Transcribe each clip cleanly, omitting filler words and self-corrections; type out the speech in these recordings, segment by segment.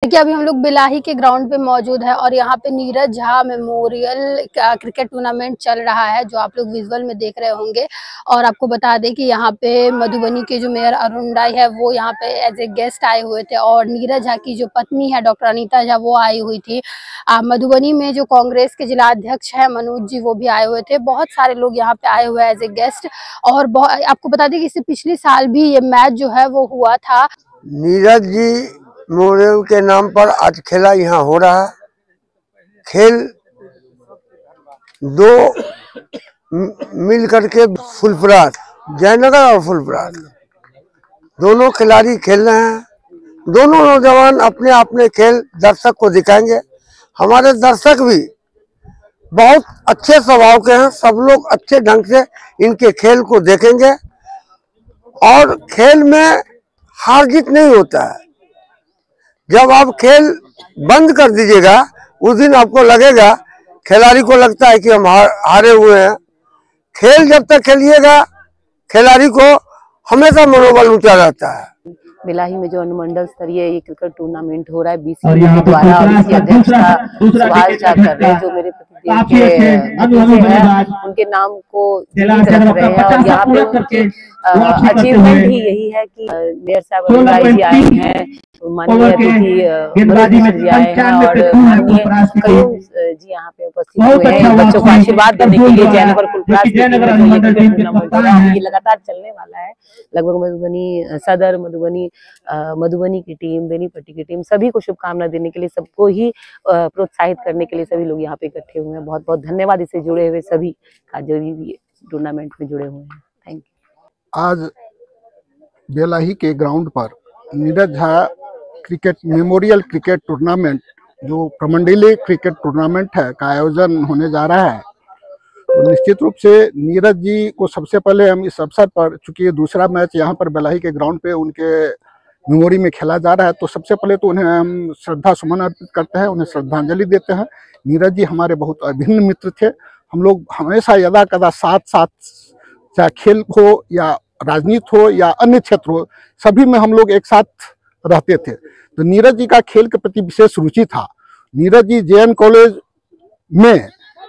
देखिए अभी हम लोग बिलाही के ग्राउंड पे मौजूद है और यहाँ पे Neeraj Jha memorial cricket tournament चल रहा है जो आप लोग विजुअल में देख रहे होंगे। और आपको बता दें कि यहाँ पे मधुबनी के जो मेयर अरुण राय है वो यहाँ पे एज ए गेस्ट आए हुए थे और नीरज झा की जो पत्नी है डॉक्टर अनीता झा वो आई हुई थी। मधुबनी में जो कांग्रेस के जिला अध्यक्ष है मनोज जी वो भी आए हुए थे। बहुत सारे लोग यहाँ पे आए हुए हैं एज ए गेस्ट। और आपको बता दें कि इससे पिछले साल भी ये मैच जो है वो हुआ था। नीरज जी मेमोरियल के नाम पर आज खेला यहाँ हो रहा है। खेल दो मिल करके फुलपरास जयनगर और फुलपरास दोनों खिलाड़ी खेल रहे हैं। दोनों नौजवान अपने अपने खेल दर्शक को दिखाएंगे। हमारे दर्शक भी बहुत अच्छे स्वभाव के हैं। सब लोग अच्छे ढंग से इनके खेल को देखेंगे और खेल में हार जीत नहीं होता है। जब आप खेल बंद कर दीजिएगा उस दिन आपको लगेगा, खिलाड़ी को लगता है कि हम हारे हुए हैं। खेल जब तक खेलिएगा खिलाड़ी को हमेशा मनोबल ऊंचा रहता है। बिलाही में जो अनुमंडल स्तरीय ये क्रिकेट टूर्नामेंट हो रहा है बीसीसीआई के द्वारा और इसकी अध्यक्षता सुभाष झा कर रहे हैं जो मेरे भतीजे हैं, उनके नाम को जीवित रख रहे हैं। और यहाँ पे उनकी अचीवमेंट ही यही है कि मेयर साहब अरुण राय जी आए हैं, माननीय अतिथि मनोज जी आए हैं और माननीय कयूम जी यहाँ पे उपस्थित हुए हैं बच्चों को आशीर्वाद देने के लिए। जयनगर फुलपरास ये लगातार चलने वाला है। लगभग मधुबनी सदर, मधुबनी की टीम, बेनीपट्टी की टीम, सभी को शुभकामना देने के लिए, सबको ही प्रोत्साहित करने के लिए सभी लोग यहाँ पे इकट्ठे हुए हैं। बहुत बहुत धन्यवाद इससे जुड़े हुए सभी का जो भी टूर्नामेंट में जुड़े हुए हैं। Thank you. आज बेलाही के ग्राउंड पर Neeraj Jha cricket memorial cricket tournament जो प्रमंडलीय क्रिकेट टूर्नामेंट है का आयोजन होने जा रहा है। तो निश्चित रूप से नीरज जी को सबसे पहले हम इस अवसर पर, चूंकि ये दूसरा मैच यहाँ पर बेलाही के ग्राउंड पे उनके मेमोरी में खेला जा रहा है, तो सबसे पहले तो उन्हें हम श्रद्धा सुमन अर्पित करते हैं, उन्हें श्रद्धांजलि देते हैं। नीरज जी हमारे बहुत अभिन्न मित्र थे। हम लोग हमेशा यदा कदा साथ साथ, चाहे खेल हो या राजनीति हो या अन्य क्षेत्र हो, सभी में हम लोग एक साथ रहते थे। तो नीरज जी का खेल के प्रति विशेष रुचि था। नीरज जी जेएन कॉलेज में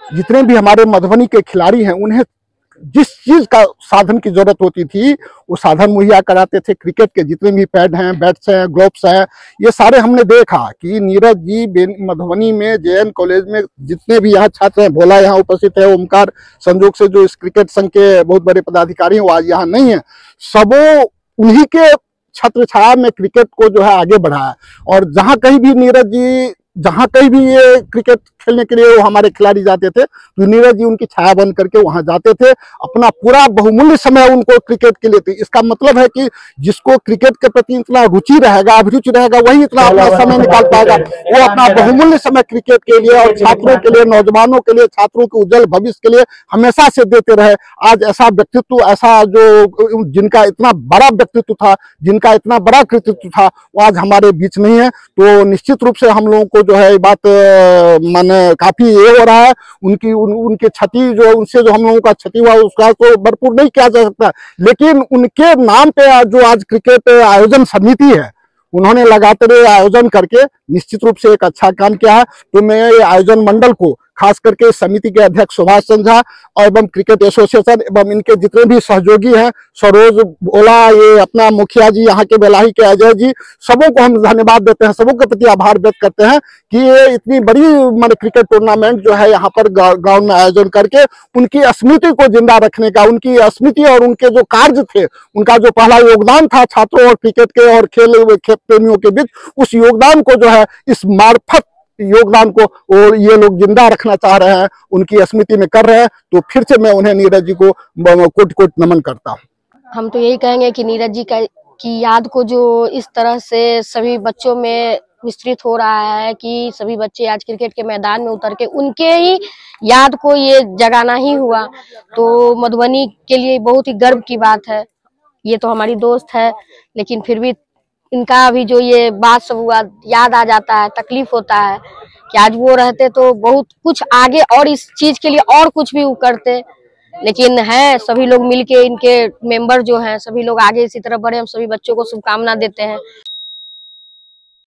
जितने भी हमारे मधुबनी के खिलाड़ी हैं उन्हें जिस चीज का साधन की जरूरत होती थी वो साधन मुहैया कराते थे। क्रिकेट के जितने भी पैड हैं, बैट्स हैं, ग्लोव्स हैं, ये सारे हमने देखा कि नीरज जी मधुबनी में जेएन कॉलेज में जितने भी यहाँ छात्र हैं, भोला यहाँ उपस्थित है, ओमकार संजोग से जो इस क्रिकेट संघ के बहुत बड़े पदाधिकारी हैं वो आज यहाँ नहीं है, सबों उन्हीं के छत्र छाया में क्रिकेट को जो है आगे बढ़ाया। और जहाँ कहीं भी नीरज जी, जहाँ कहीं भी ये क्रिकेट खेलने के लिए वो हमारे खिलाड़ी जाते थे तो नीरज जी उनकी छाया बन करके वहां जाते थे। अपना पूरा बहुमूल्य समय उनको क्रिकेट के लिए थी। इसका मतलब है कि जिसको क्रिकेट के प्रति इतना रुचि रहेगा, अभिरुचि रहेगा, वही इतना अपना समय निकाल पाएगा। वो अपना बहुमूल्य समय क्रिकेट के लिए और छात्रों के लिए, नौजवानों के लिए, छात्रों के उज्जवल भविष्य के लिए हमेशा से देते रहे। आज ऐसा व्यक्तित्व, ऐसा जो जिनका इतना बड़ा व्यक्तित्व था, जिनका इतना बड़ा कृतित्व था, वो आज हमारे बीच नहीं है। तो निश्चित रूप से हम लोगों को जो है बात काफी ये हो रहा है। उनकी क्षति जो, उनसे जो हम लोगों का क्षति हुआ उसका तो भरपूर नहीं किया जा सकता, लेकिन उनके नाम पे जो आज क्रिकेट आयोजन समिति है उन्होंने लगातार आयोजन करके निश्चित रूप से एक अच्छा काम किया है। तो मैं ये आयोजन मंडल को, खास करके समिति के अध्यक्ष सुभाष झा और एवं क्रिकेट एसोसिएशन एवं इनके जितने भी सहयोगी हैं, सरोज ओला, ये अपना मुखिया जी यहाँ के बेलाही के अजय जी, सबों को हम धन्यवाद देते हैं, सबों के प्रति आभार व्यक्त करते हैं कि ये इतनी बड़ी क्रिकेट टूर्नामेंट जो है यहाँ पर गाँव में आयोजन करके उनकी स्मृति को जिंदा रखने का, उनकी स्मृति और उनके जो कार्य थे, उनका जो पहला योगदान था छात्रों और क्रिकेट के और खेल प्रेमियों के बीच, उस योगदान को जो है इस मार्फत योगदान को और ये लोग जिंदा रखना चाह रहे हैं, उनकी स्मृति में कर रहे हैं। तो फिर से मैं उन्हें, नीरज जी को कोटि कोटि नमन करता हूँ। हम तो यही कहेंगे कि नीरज जी की याद को जो इस तरह से सभी बच्चों में विस्तृत हो रहा है कि सभी बच्चे आज क्रिकेट के मैदान में उतर के उनके ही याद को ये जगाना ही हुआ, तो मधुबनी के लिए बहुत ही गर्व की बात है। ये तो हमारी दोस्त है, लेकिन फिर भी इनका भी जो ये बात सब हुआ याद आ जाता है, तकलीफ होता है कि आज वो रहते तो बहुत कुछ आगे और इस चीज के लिए और कुछ भी वो करते। लेकिन है सभी लोग मिलके, इनके मेंबर जो हैं सभी लोग आगे इसी तरह बढ़े, हम सभी बच्चों को शुभकामना देते हैं।